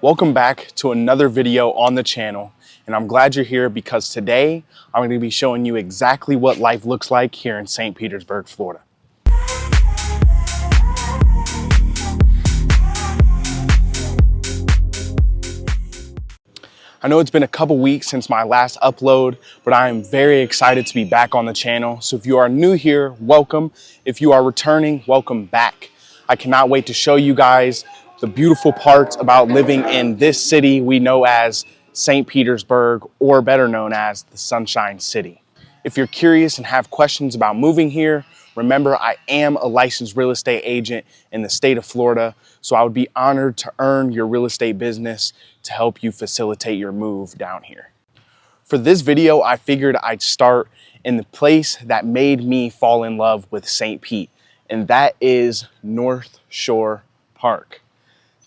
Welcome back to another video on the channel, and I'm glad you're here because today I'm going to be showing you exactly what life looks like here in St. Petersburg, Florida. I know it's been a couple weeks since my last upload, but I am very excited to be back on the channel. So if you are new here, welcome. If you are returning, welcome back. I cannot wait to show you guys the beautiful parts about living in this city we know as St. Petersburg, or better known as the Sunshine City. If you're curious and have questions about moving here, remember I am a licensed real estate agent in the state of Florida, so I would be honored to earn your real estate business to help you facilitate your move down here. For this video, I figured I'd start in the place that made me fall in love with St. Pete, and that is North Shore Park.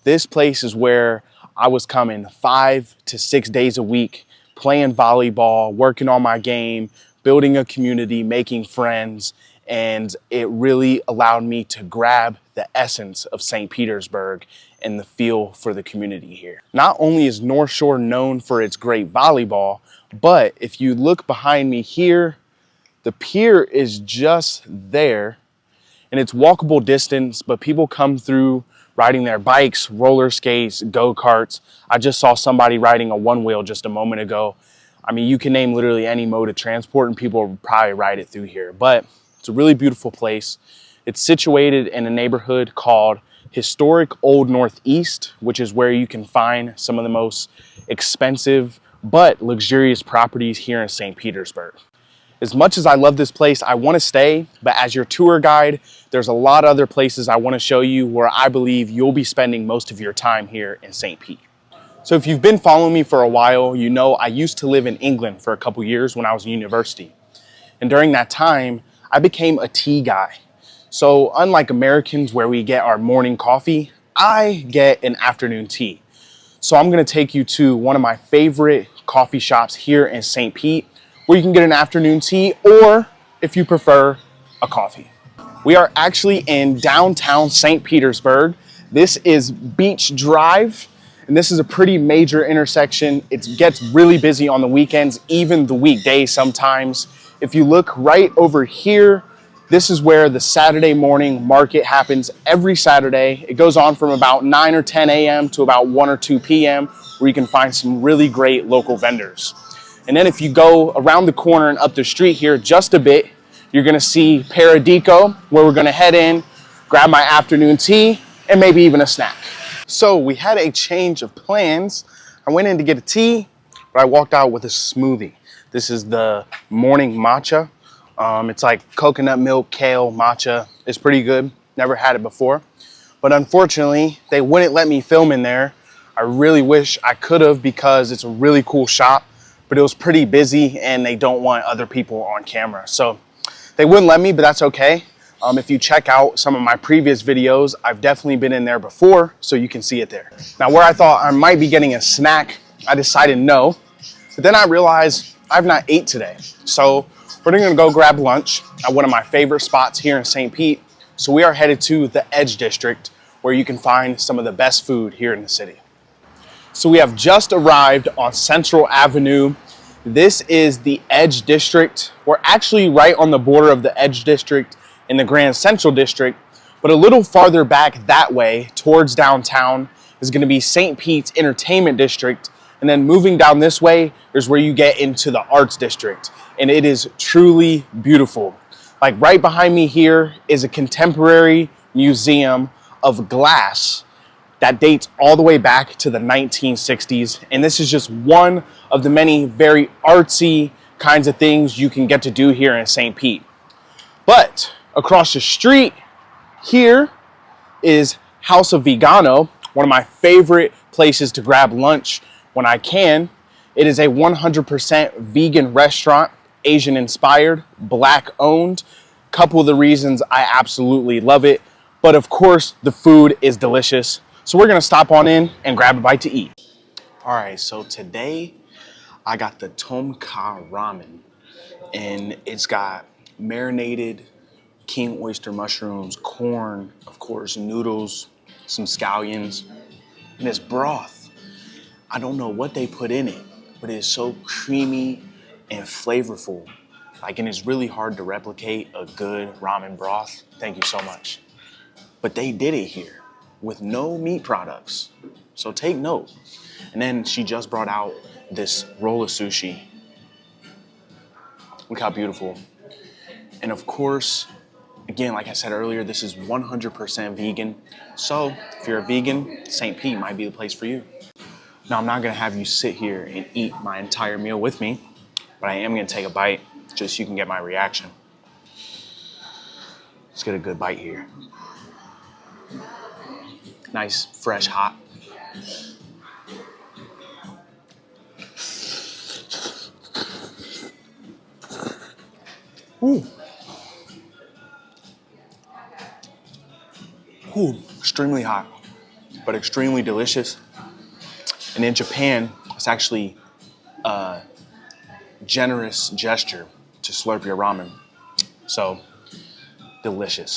This place is where I was coming 5 to 6 days a week, playing volleyball, working on my game, building a community, making friends, and it really allowed me to grab the essence of St. Petersburg and the feel for the community here. Not only is North Shore known for its great volleyball, but if you look behind me here, the pier is just there and it's walkable distance, but people come through riding their bikes, roller skates, go-karts. I just saw somebody riding a one-wheel just a moment ago. I mean, you can name literally any mode of transport and people will probably ride it through here, but it's a really beautiful place. It's situated in a neighborhood called Historic Old Northeast, which is where you can find some of the most expensive but luxurious properties here in St. Petersburg. As much as I love this place, I want to stay, but as your tour guide, there's a lot of other places I want to show you where I believe you'll be spending most of your time here in St. Pete. So if you've been following me for a while, you know I used to live in England for a couple years when I was in university. And during that time, I became a tea guy. So unlike Americans where we get our morning coffee, I get an afternoon tea. So I'm going to take you to one of my favorite coffee shops here in St. Pete, where you can get an afternoon tea, or if you prefer, a coffee. We are actually in downtown St. Petersburg. This is Beach Drive, and this is a pretty major intersection. It gets really busy on the weekends, even the weekdays sometimes. If you look right over here, this is where the Saturday morning market happens every Saturday. It goes on from about 9 or 10 a.m. to about 1 or 2 p.m., where you can find some really great local vendors. And then if you go around the corner and up the street here just a bit, you're gonna see Paradico, where we're gonna head in, grab my afternoon tea, and maybe even a snack. So we had a change of plans. I went in to get a tea, but I walked out with a smoothie. This is the morning matcha. It's like coconut milk, kale, matcha. It's pretty good. Never had it before. But unfortunately, they wouldn't let me film in there. I really wish I could have because it's a really cool shop, but it was pretty busy and they don't want other people on camera. So they wouldn't let me, but that's okay. If you check out some of my previous videos, I've definitely been in there before, so you can see it there. Now, where I thought I might be getting a snack, I decided no. But then I realized I've not ate today. So we're gonna go grab lunch at one of my favorite spots here in St. Pete. So we are headed to the Edge District, where you can find some of the best food here in the city. So we have just arrived on Central Avenue. This is the Edge District. We're actually right on the border of the Edge District in the Grand Central District, but a little farther back that way towards downtown is gonna be St. Pete's Entertainment District. And then moving down this way is where you get into the Arts District. And it is truly beautiful. Like right behind me here is a contemporary museum of glass that dates all the way back to the 1960s. And this is just one of the many very artsy kinds of things you can get to do here in St. Pete. But across the street here is House of Vegano, one of my favorite places to grab lunch when I can. It is a 100% vegan restaurant, Asian inspired, Black owned. Couple of the reasons I absolutely love it, but of course the food is delicious. So we're gonna stop on in and grab a bite to eat. All right, so today I got the Tom Kha ramen, and it's got marinated king oyster mushrooms, corn, of course, noodles, some scallions, and this broth. I don't know what they put in it, but it is so creamy and flavorful. Like, and it's really hard to replicate a good ramen broth. Thank you so much. But they did it here with no meat products. So take note. And then she just brought out this roll of sushi. Look how beautiful. And of course, again, like I said earlier, this is 100% vegan. So if you're a vegan, St. Pete might be the place for you. Now, I'm not gonna have you sit here and eat my entire meal with me, but I am gonna take a bite just so you can get my reaction. Let's get a good bite here. Nice, fresh, hot. Ooh. Ooh, extremely hot, but extremely delicious. And in Japan, it's actually a generous gesture to slurp your ramen. So, delicious.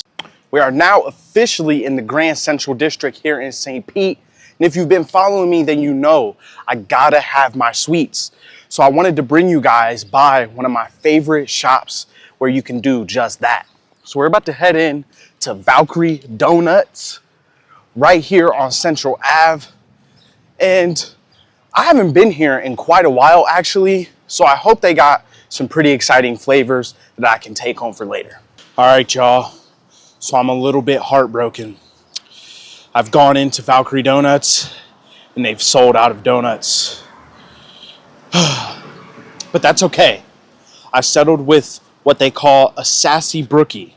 We are now officially in the Grand Central District here in St. Pete. And if you've been following me, then you know I gotta have my sweets. So I wanted to bring you guys by one of my favorite shops where you can do just that. So we're about to head in to Valkyrie Donuts right here on Central Ave. And I haven't been here in quite a while, actually. So I hope they got some pretty exciting flavors that I can take home for later. All right, y'all. So I'm a little bit heartbroken. I've gone into Valkyrie Donuts and they've sold out of donuts. But that's okay. I settled with what they call a sassy brookie.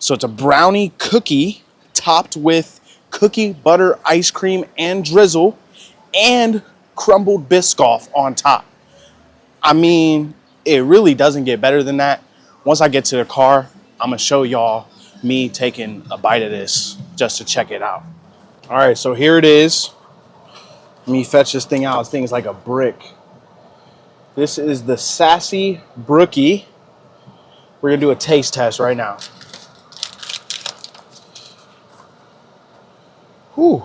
So it's a brownie cookie topped with cookie butter ice cream and drizzle and crumbled Biscoff on top. I mean, it really doesn't get better than that. Once I get to the car, I'm gonna show y'all me taking a bite of this just to check it out. All right, so here it is. Let me fetch this thing out. This thing is like a brick. This is the Sassy Brookie. We're gonna do a taste test right now. Whew.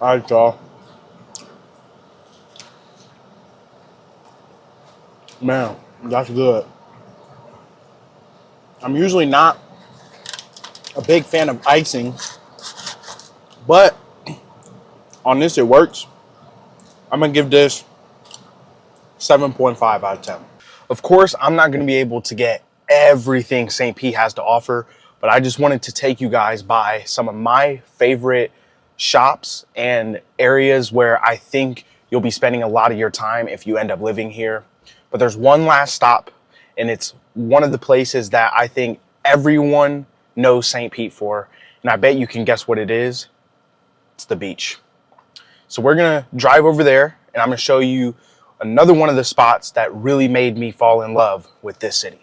All right, y'all. Man, that's good. I'm usually not a big fan of icing, but on this it works. I'm gonna give this 7.5 out of 10. Of course, I'm not gonna be able to get everything St. Pete has to offer, but I just wanted to take you guys by some of my favorite shops and areas where I think you'll be spending a lot of your time if you end up living here. But there's one last stop, and it's one of the places that I think everyone knows St. Pete for, and I bet you can guess what it is. It's the beach. So we're gonna drive over there, and I'm gonna show you another one of the spots that really made me fall in love with this city.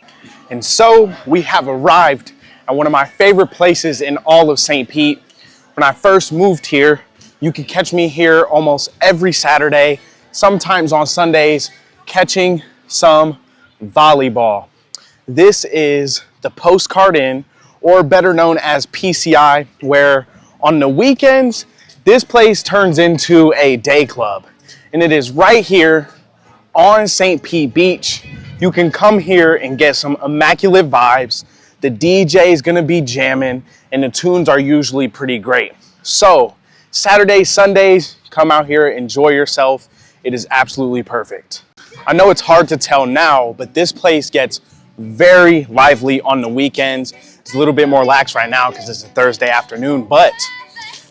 And so we have arrived at one of my favorite places in all of St. Pete. When I first moved here, you could catch me here almost every Saturday, sometimes on Sundays, catching some volleyball. This is the Postcard Inn, or better known as PCI, where on the weekends, this place turns into a day club. And it is right here on St. Pete Beach. You can come here and get some immaculate vibes. The DJ is gonna be jamming, and the tunes are usually pretty great. So, Saturdays, Sundays, come out here, enjoy yourself. It is absolutely perfect. I know it's hard to tell now, but this place gets very lively on the weekends. It's a little bit more lax right now because it's a Thursday afternoon, but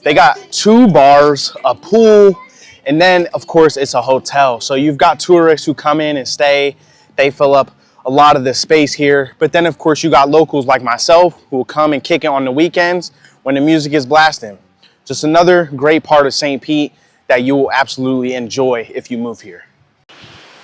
they got 2 bars, a pool, and then of course it's a hotel. So you've got tourists who come in and stay. They fill up a lot of the space here. But then of course you got locals like myself who will come and kick it on the weekends when the music is blasting. Just another great part of St. Pete that you will absolutely enjoy if you move here.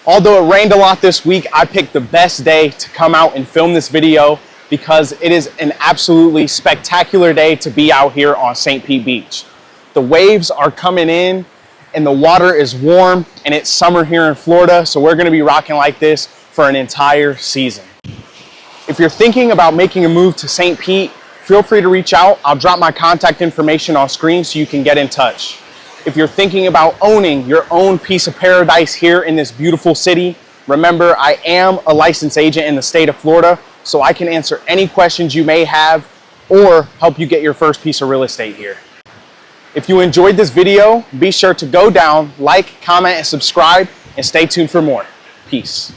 Although it rained a lot this week, I picked the best day to come out and film this video because it is an absolutely spectacular day to be out here on St. Pete Beach. The waves are coming in and the water is warm, and it's summer here in Florida, so we're gonna be rocking like this for an entire season. If you're thinking about making a move to St. Pete, feel free to reach out. I'll drop my contact information on screen so you can get in touch. If you're thinking about owning your own piece of paradise here in this beautiful city, remember, I am a licensed agent in the state of Florida, so I can answer any questions you may have or help you get your first piece of real estate here. If you enjoyed this video, be sure to go down, like, comment, and subscribe, and stay tuned for more. Peace.